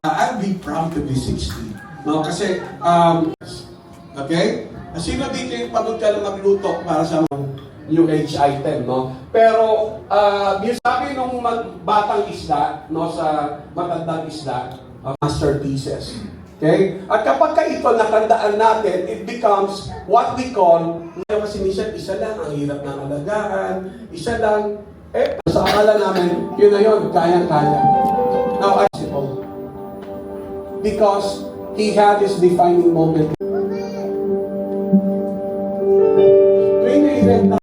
I'd be proud to be 60. No, kasi, okay? Sino dito yung pagod ka na magluto para sa New Age item, no? Pero, sabi nung batang isda, no, sa matandang isda, masterpieces. Okay? At kapag ka ito natandaan natin, it becomes what we call, kasi minsan isa lang, ang hirap ng alagaan, isa lang, sa akala namin, yun na yun, kaya-kaya. Now, I simple. Because he had his defining moment. Tuwing na-event na,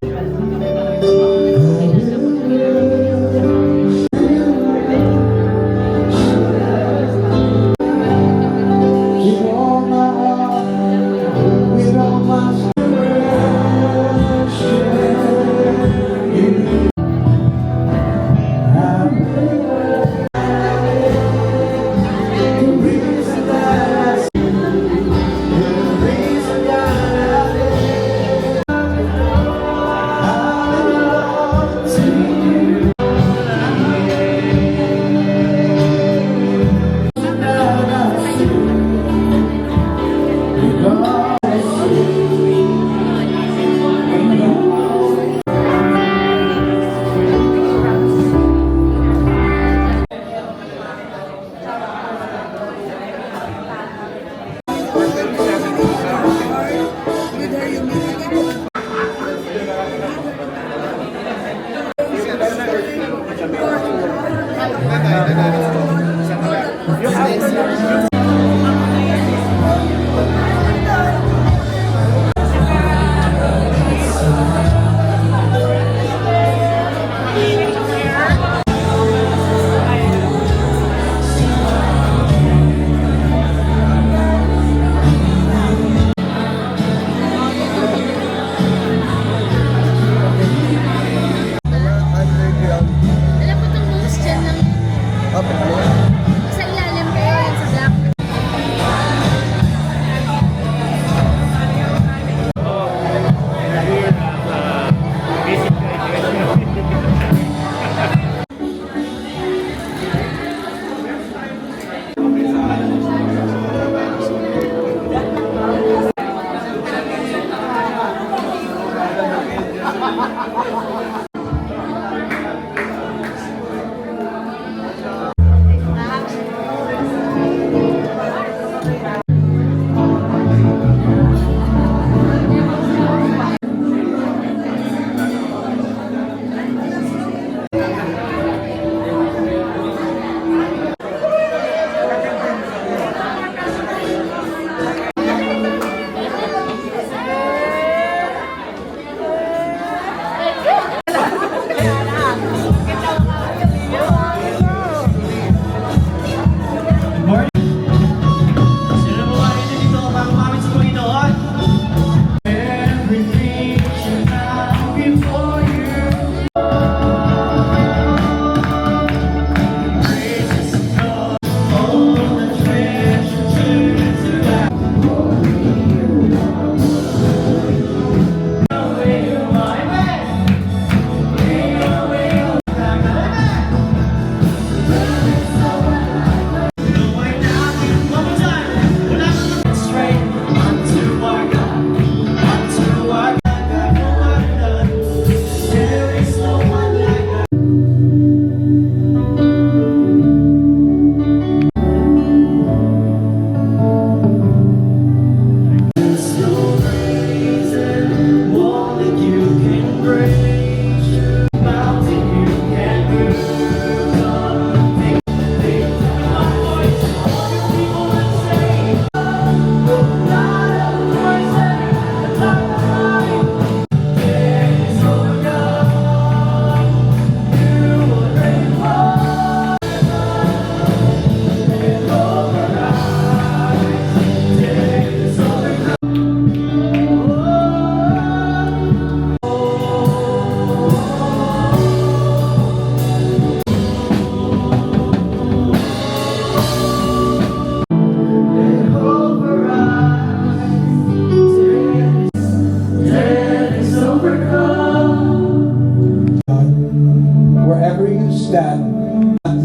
that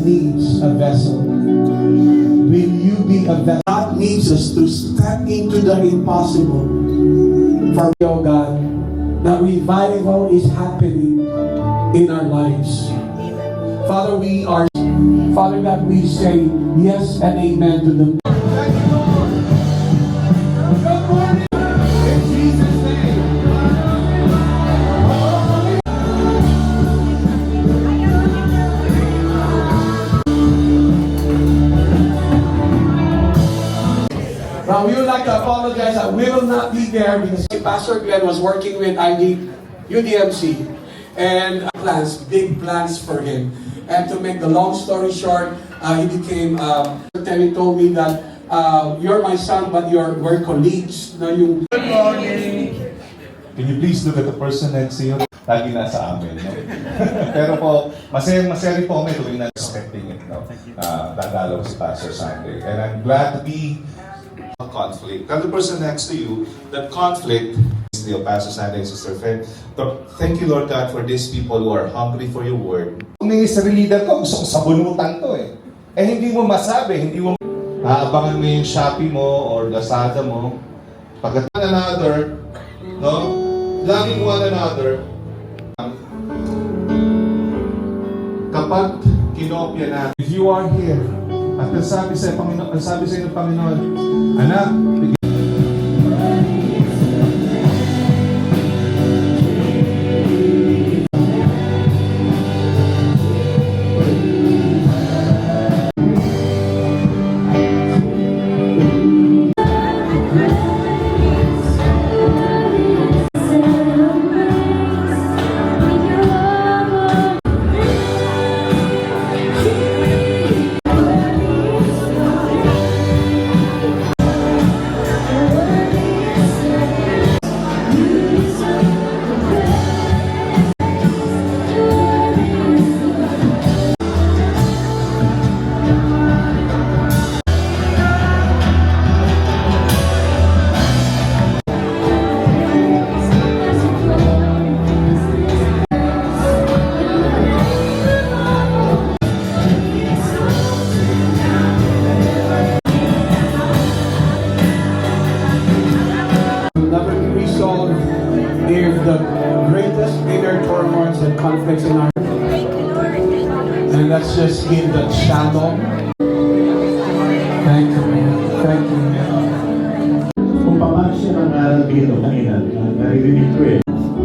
needs a vessel. Will you be a vessel? God needs us to step into the impossible. For oh God, that revival is happening in our lives. Father, Father God, we say yes and amen to the good morning in Jesus' name. Now, we would like to apologize that we will not be there because Pastor Glenn was working with UDMC and big plans for him. And to make the long story short, he became, he told me that you're my son but we're colleagues. Na yung Good morning! Can you please look at the person next to you? Lagi nasa amin, no? Pero po, masaya rin po kami tuwing na-expecting it, no? Dadalaw si Pastor Sunday. And I'm glad to be conflict. Tell the person next to you that conflict is the Pastor Sunday and Sister Fred. Thank you, Lord God, for these people who are hungry for your word. Kung ministry leader ko, gusto kong sabunutan to eh. Eh hindi mo masabi, hindi mo aabangan mo yung Shopee mo or Lazada mo. Pagkat one another, no? Loving one another. Kapag kinopya natin, if you are here, at sabi sa Panginoon, sabi sa inyo ng Panginoon, anak, never be resolved if the greatest inner turmoils and conflicts in our and let's just give the shadow. Thank you, man. Thank you, man. Kung paano siya nangaral dito kanina, naririnig ko eh.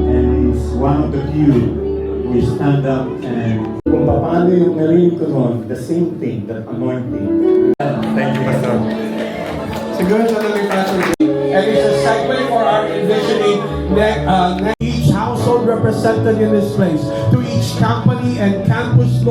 And he's one of the few who stand up and kung paano yung narinig ko noon, the same thing, that anointing. Thank you, Pastor. Siguro sa namin Pastor J. And it's a segue for our envisioning each household represented in this place, to each company and campus.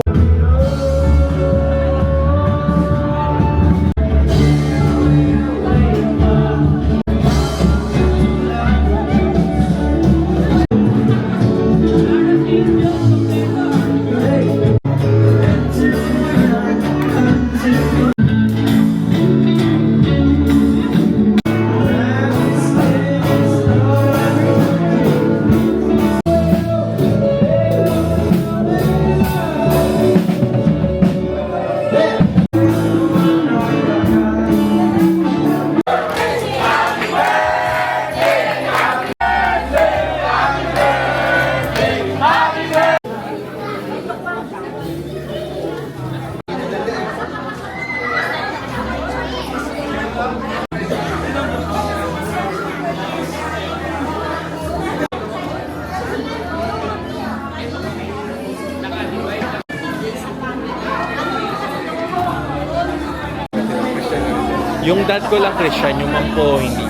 Yung dad ko lang Christian, yung mom ko hindi.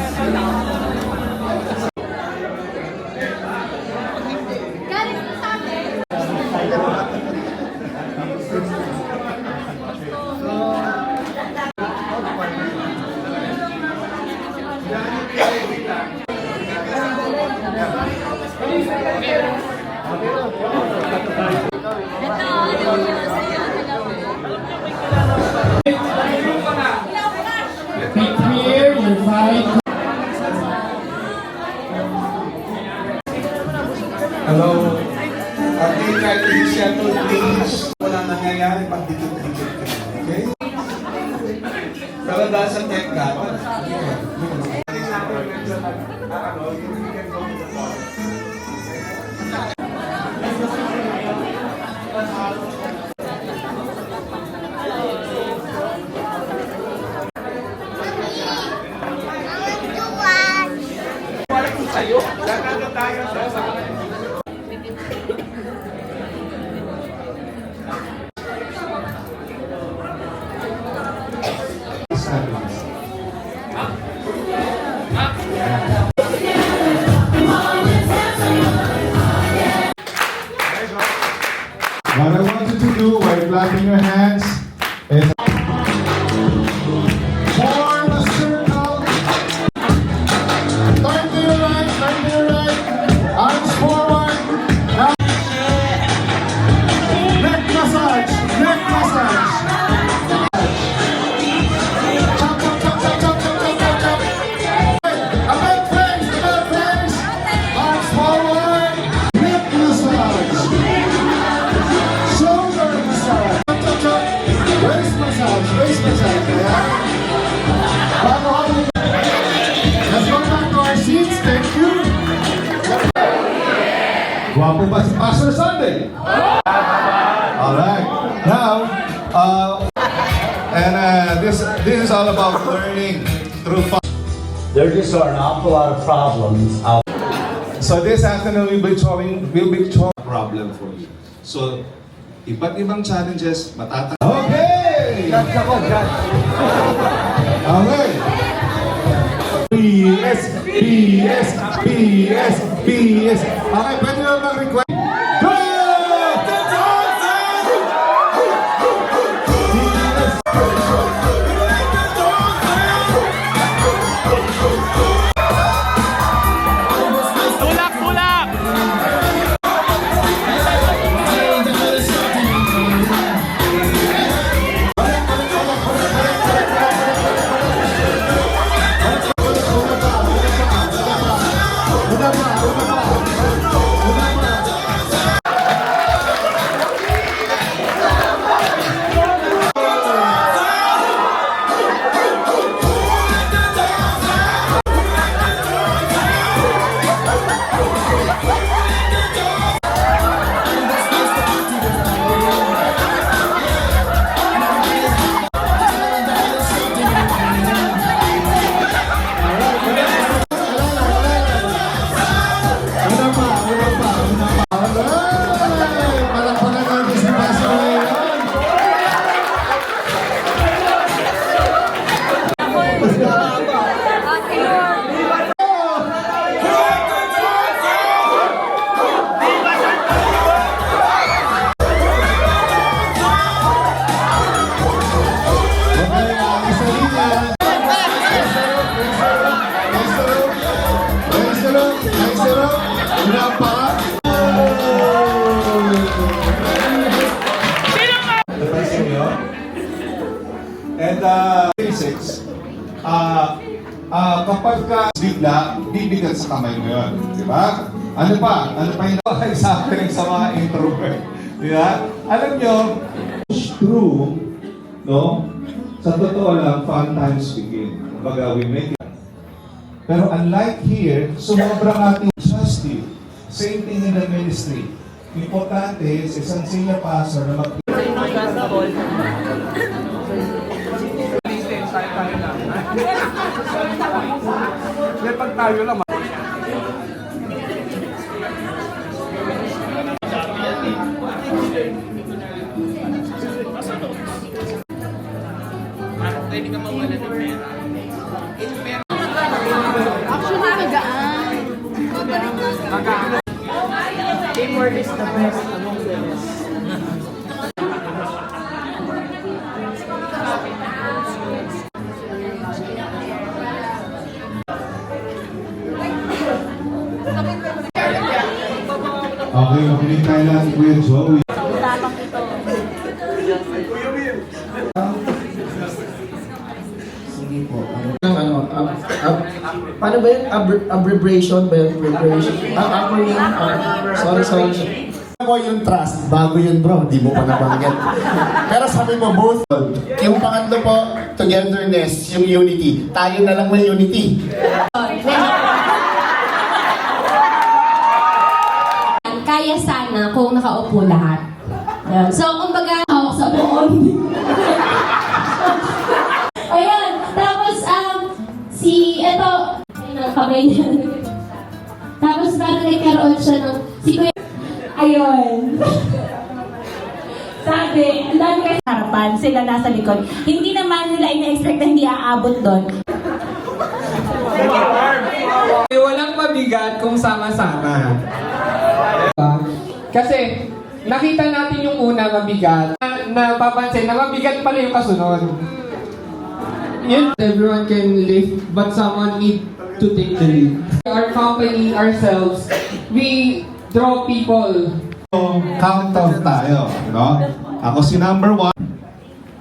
Hello. Please. na nangyayari pag dikit-dikit ka. Okay? Pero dahil sa tech ka, What I want you to do while clapping your hands is form a circle. Turn to your right, turn to your right. Arms forward. Now, neck massage, neck massage. Chop, chop, chop, chop, chop, chop, chop, chop, chop. About face, about face. Arms forward. Neck massage. Shoulder massage. Chop, chop, chop. Waist massage, waist massage. Ayan. Bago ako. Let's go back to our seats. Thank you. Guwapo ba si Pastor Sunday? Alright. Now, this is all about learning through fun. There just are an awful lot of problems out So this afternoon we'll be showing problem for you. So iba't ibang challenges matatang. Okay. Okay. PS, PS, PS, PS. Okay, pwede na mag-request. Go! Tulak, tulak! And basics, kapag ka bigla, bibigat sa kamay mo yun. Di ba? Ano pa? Ano pa yung suffering sa mga introvert? Di ba? Alam nyo, push through, no? Sa totoo lang, fun times begin. Kumbaga, we make it. Pero unlike here, sumobra natin trusted. Same thing in the ministry. Importante sa isang senior pastor na Pag tayo lang, Pwede ka mawala ng pera. Actually, magaan. Magaan. Teamwork is the best among the best. Okay, makinig tayo lang si Kuya Joey. Tapang ito. Sige po. Paano ba yun? Abbreviation ba yun? Abbreviation? Acronym? Sorry. Ako yung trust, bago yun bro, di mo pa nabanggit. Pero sabi mo both. Yung pangatlo po, togetherness, yung unity. Tayo na lang may unity. Kaya sana kung nakaupo lahat. Ayan. So, kumbaga, hawak sa buon. Ayan. Tapos, ito, ayun ang kamay niya. Tapos, parang nagkaroon siya ng, ayun. Sabi, ang dami kasi harapan, sila nasa likod. Hindi naman nila ina-expect na hindi aabot doon. Walang mabigat kung sama-sama. Kasi nakita natin yung una mabigat, napapansin na mabigat pala yung kasunod. Yun. Everyone can lift, but someone need to take the lead. Our company, ourselves, we draw people. Count off tayo, no? Ako si number 1.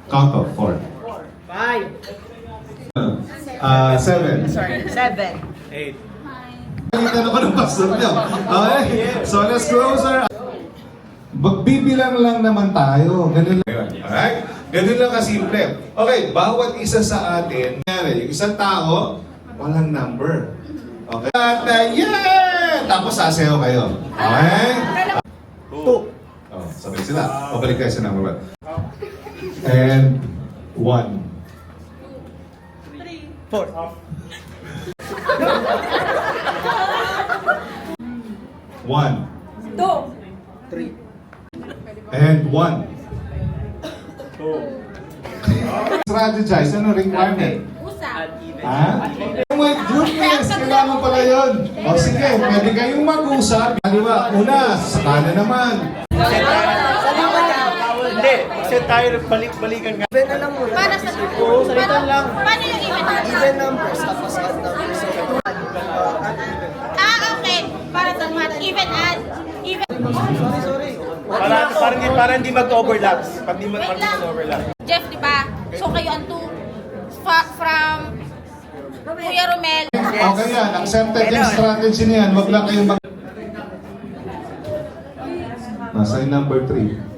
Count off 4. 5. 7. Sorry, 7. Nakita ko ng pastor nyo. Okay? So let's close our... Magbibilang lang naman tayo. Ganun lang. Alright? Ganun lang kasimple. Okay, bawat isa sa atin, yung isang tao, walang number. Okay? At yeah! Tapos sasayaw kayo. Okay? 2. Oh, sabay sila. Pabalik kayo sa number 1. And 1. 1. 2. And 1. Strategize. Ano requirement? Ha? Oh my goodness! Kailangan pala yun. O sige, pwede kayong mag-usap. Kaliwa, una, sa kanan naman. Hindi, kasi tayo balik-balikan nga. Even na lang muna. Para sa Oo, salita lang. Paano yung even? Even numbers, tapos add numbers. Okay. Para sa math. Even add. Even. Sorry. Para hindi mag-overlap. Para hindi mag-overlap. Jeff, di ba? So kayo ang 2 from Kuya Romel. Okay yan, accepted yung strategy niyan. Wag lang kayong mag... Nasa yung number 3.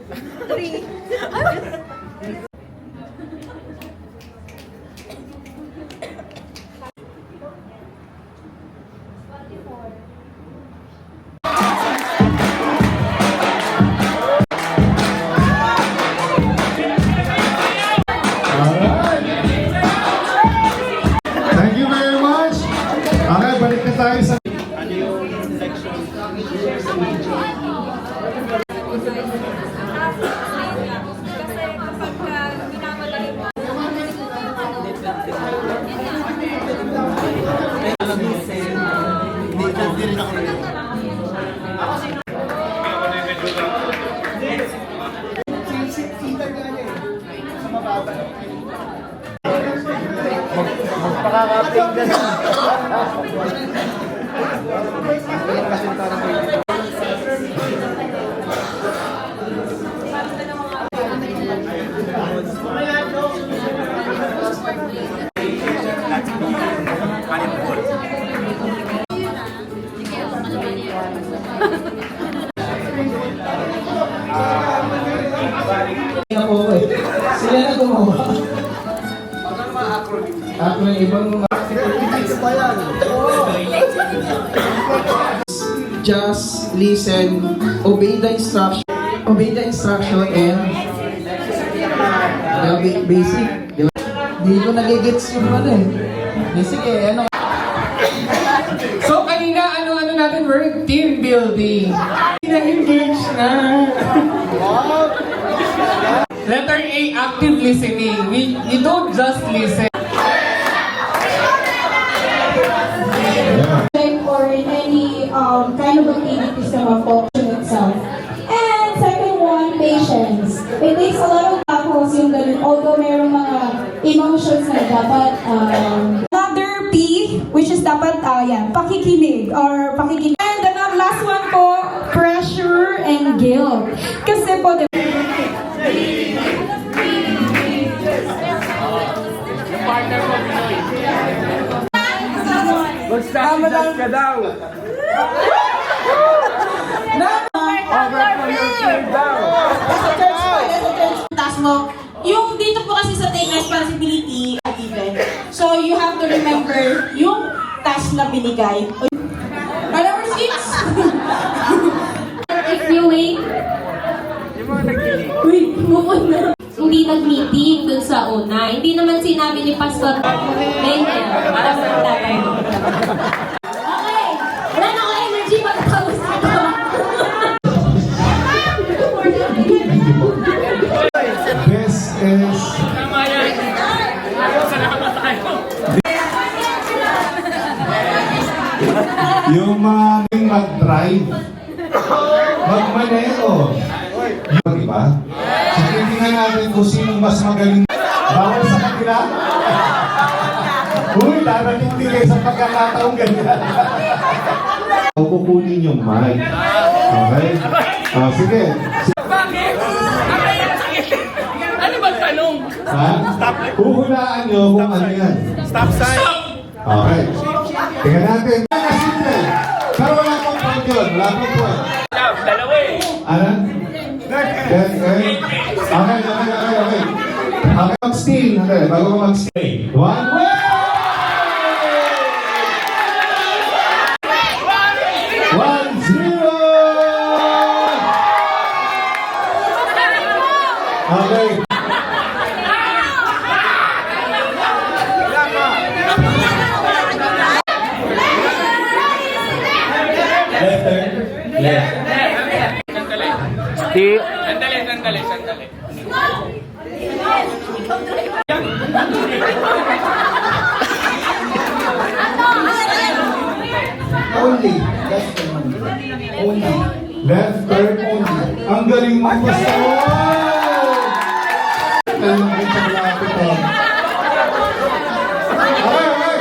Thank you very much. Okay, balik na tayo sa... Magpakaka-update na. Sila na gumawa. Acronym, ibang mga... Just listen, obey the instruction, and basic. Hindi ko nagigits yung ano eh. Sige, ano. So kanina, ano natin, we're team building. Na-engage na. Letter A, active listening. You don't just listen. Or in any kind of activities na function itself. And second one, patience. It takes a lot of apples yung ganun, although mayroong mga emotions na dapat another P, which is dapat pakikinig or pakikinig. And the last one po, pressure and guilt. Kasi po, Magsama ka daw. task mo. Yung dito po kasi sa take responsibility at event. So you have to remember yung task na binigay. Whatever skills. If you wait, Move on na. hindi nag-meeting dun sa una. Hindi naman sinabi ni Pastor Daniel para sa tatanong. Okay. Wala na ako energy pagkatapos nito. This is... Yung mga mag-drive, magmaneho. Yung, di ba? So, titingnan natin kung sino mas magaling. Bawal sa kanila? Uy, darating din kayo sa pagkakataong ganyan. Kukunin yung mic. Okay? Sige. Ano ba tanong? Ha? Huhulaan nyo kung ano yan. Stop sign! Okay. Tingnan natin. Simple. Pero wala pong point yun. Wala pong point. Dalawa eh. Ano? Okay. Okay. Mag-steal. Okay, bago ko mag-steal. 1, way! 1-0! Okay. Sandali. Only. That's the money. Only. Left turn only. Ang galing mo basta. Tanong ko sa malapit ko. Okay.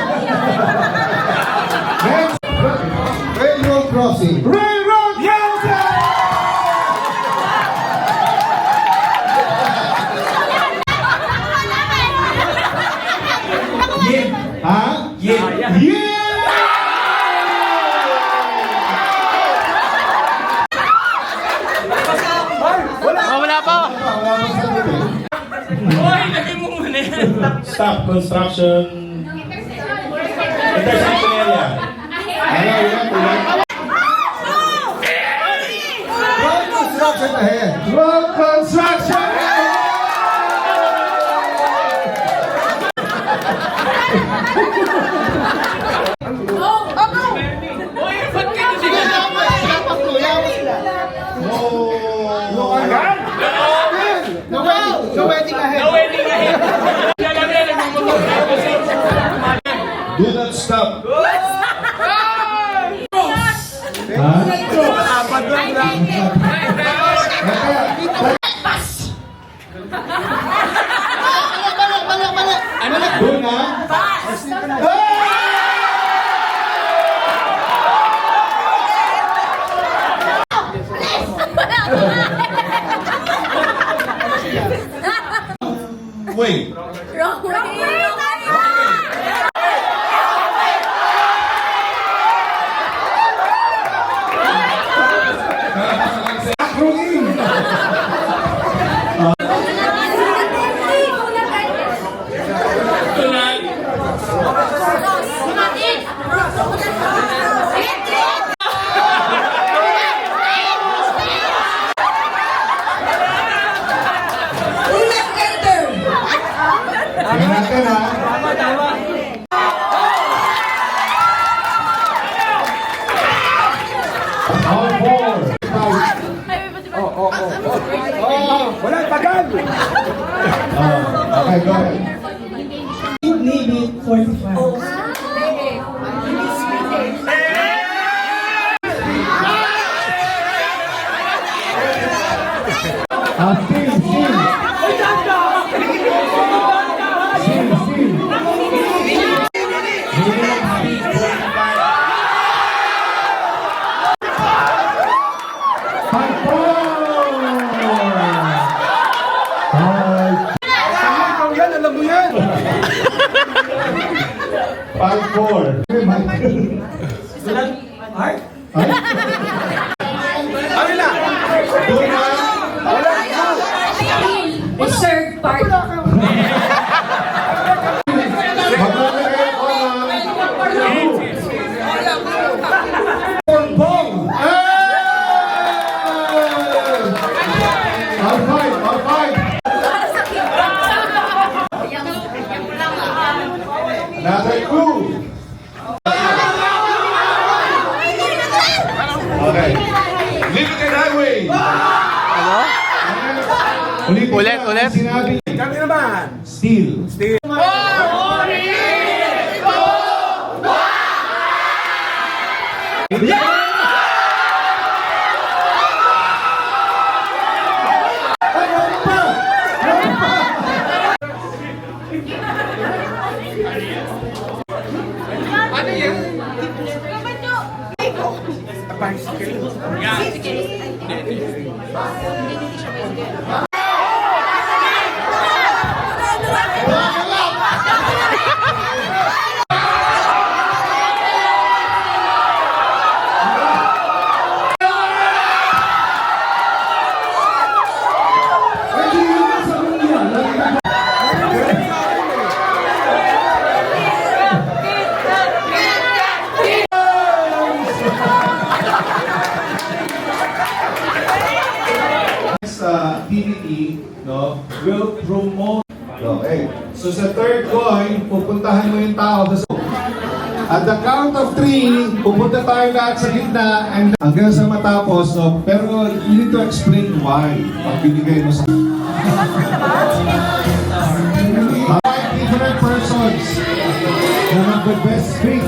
Next. Railroad crossing. Railroad crossing! Ha? Yeah! Wala pa! Hoy, lagay mo muna yan! Stop construction. Intersection area. Road construction ahead. Road construction ahead. Hoy, ba't ka No wedding ahead. Do not stop. Doon na? Wait. Wrong way! Tingnan natin ha. All four. Wala, tagal! Okay, go ahead. Maybe 45. Yan, alam mo yan! 5-4. Ay? Ay? Ano na? Doon na. Ulit, ulit. Sinabi. Kami naman. Still. Ano yan? Activity, no, will promote. Okay. So sa third coin, pupuntahan mo yung tao sa at the count of 3, pupunta tayo lahat sa gitna and hanggang sa matapos, no? Pero you need to explain why. Pag binigay mo sa 5 different persons na mag-best pick.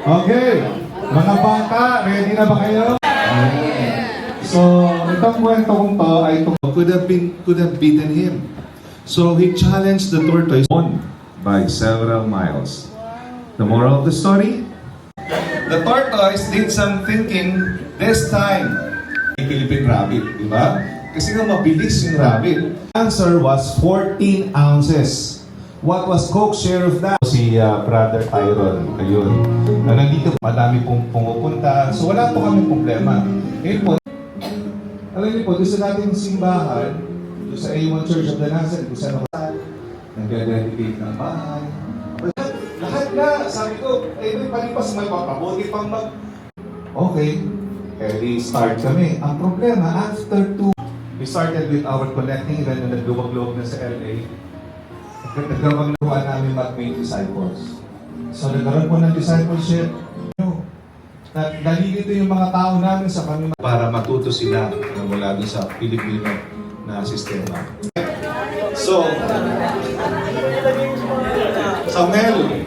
Okay, mga bata, ready na ba kayo? So, itong kwento kong to ay could have beaten him. So he challenged the tortoise won by several miles. The moral of the story? The tortoise did some thinking this time. Philippine rabbit, di ba? Kasi nga mabilis yung rabbit. Answer was 14 ounces. What was Coke's share of that? Si Brother Tyron, ayun. Na nandito, madami pong pumupunta. So wala po kami problema. Ngayon po, alam niyo po, doon sa dating simbahan, doon sa A1 Church of the Nazareth, kung saan ako nag-dedicate ng bahay. Lahat na, sabi ko, may palipas, may papabuti pang mag... Okay, di start kami. Ang problema, after 2, we started with our connecting event na nagluwag-luwag na sa LA. Nagkaroon namin mag-make disciples. So nagkaroon po ng discipleship. Nalilito yung mga tao namin sa kami para matuto sila na mula doon sa Pilipino na sistema. So, Samuel,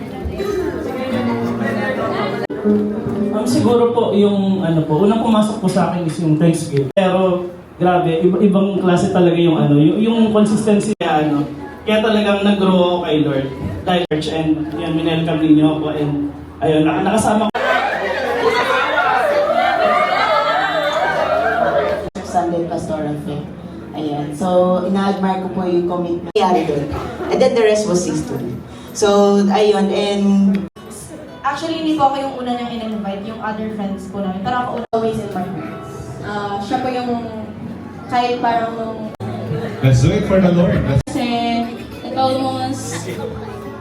Siguro po yung unang pumasok po sa akin is yung Thanksgiving. Pero grabe, ibang klase talaga yung yung consistency niya Kaya talagang nag-grow ako kay Lord. Dahil church and yan, minelcome ninyo ako and ayun, nakasama ko. Sunday Pastoral Faith. Ayan. So, ina-admire ko po yung commitment. Nangyari doon. And then the rest was history. So, ayun. And Actually, hindi po ako yung una niyang in-invite, yung other friends po namin. Pero ako always in my heart. Siya po yung kahit parang nung... Let's do it for the Lord. Kasi like almost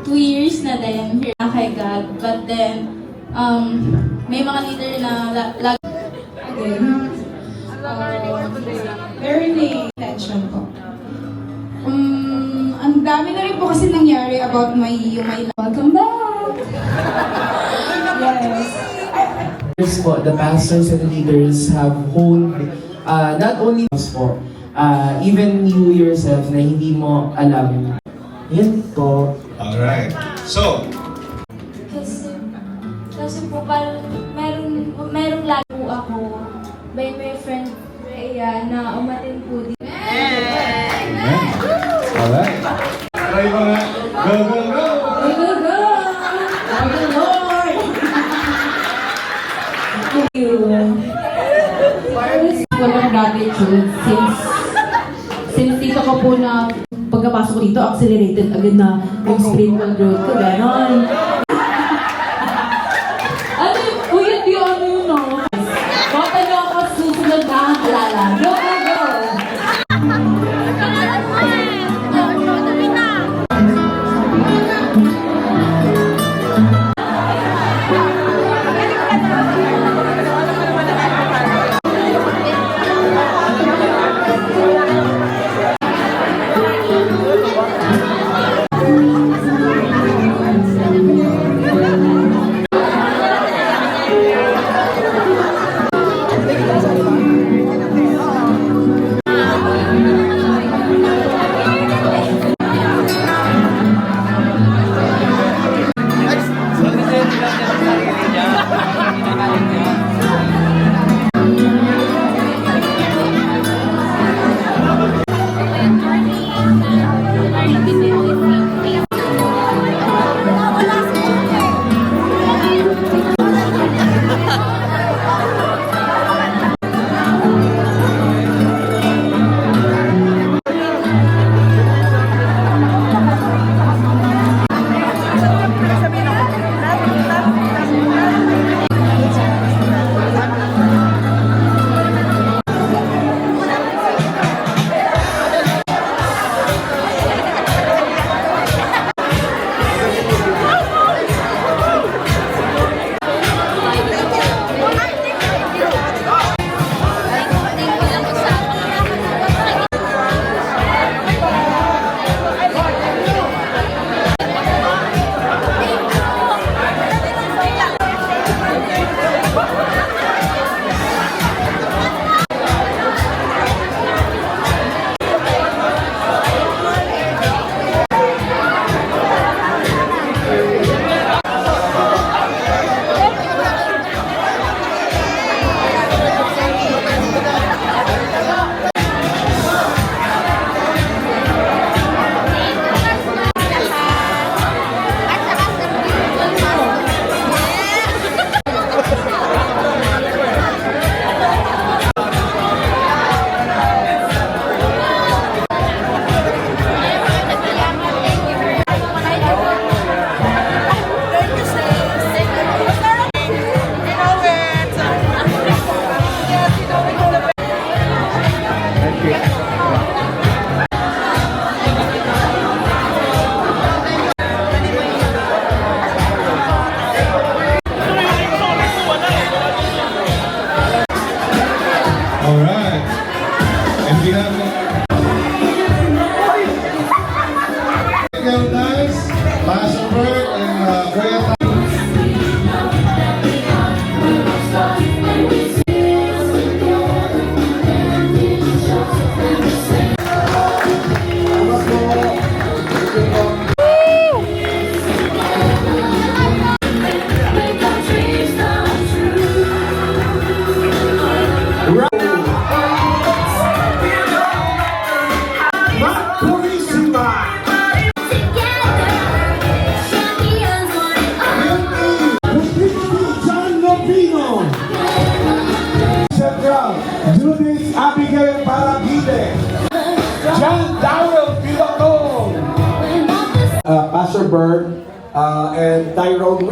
2 years na din here kay God. But then, may mga leader na lagi Again. Very intention po. Ang dami na rin po kasi nangyari about my welcome back. Yes. Po, the pastors and leaders have honed not only us po, even you yourself na hindi mo alam. Yan po. Alright. So, kasi po parang merong lagi po ako by my friend Rhea na umatin po dito. alright. Try mo nga. Go, go, go! Go, go, go! Thank you, Lord! Thank you. Full of gratitude since dito ko po na pagkapasok ko dito, accelerated agad na yung spiritual growth ko, ganon. Hindi yun, no? Bota niyo ako susunod na halala. Go, go, go! and Tyrone